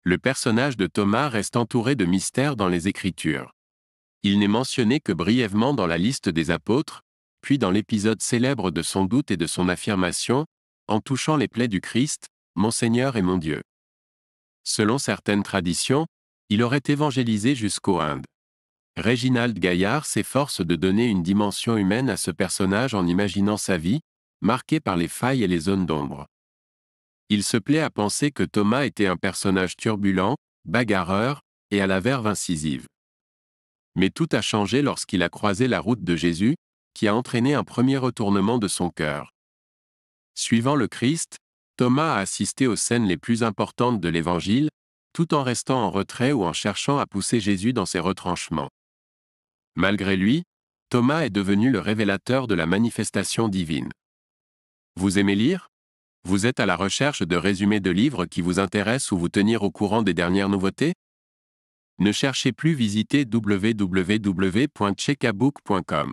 le personnage de Thomas reste entouré de mystères dans les Écritures. Il n'est mentionné que brièvement dans la liste des apôtres, puis dans l'épisode célèbre de son doute et de son affirmation, en touchant les plaies du Christ, « Mon Seigneur et mon Dieu ». Selon certaines traditions, il aurait évangélisé jusqu'aux Indes. Réginald Gaillard s'efforce de donner une dimension humaine à ce personnage en imaginant sa vie, marquée par les failles et les zones d'ombre. Il se plaît à penser que Thomas était un personnage turbulent, bagarreur, et à la verve incisive. Mais tout a changé lorsqu'il a croisé la route de Jésus, qui a entraîné un premier retournement de son cœur. Suivant le Christ, Thomas a assisté aux scènes les plus importantes de l'Évangile, tout en restant en retrait ou en cherchant à pousser Jésus dans ses retranchements. Malgré lui, Thomas est devenu le révélateur de la manifestation divine. Vous aimez lire? Vous êtes à la recherche de résumés de livres qui vous intéressent ou vous tenir au courant des dernières nouveautés? Ne cherchez plus, visitez www.chekabook.com.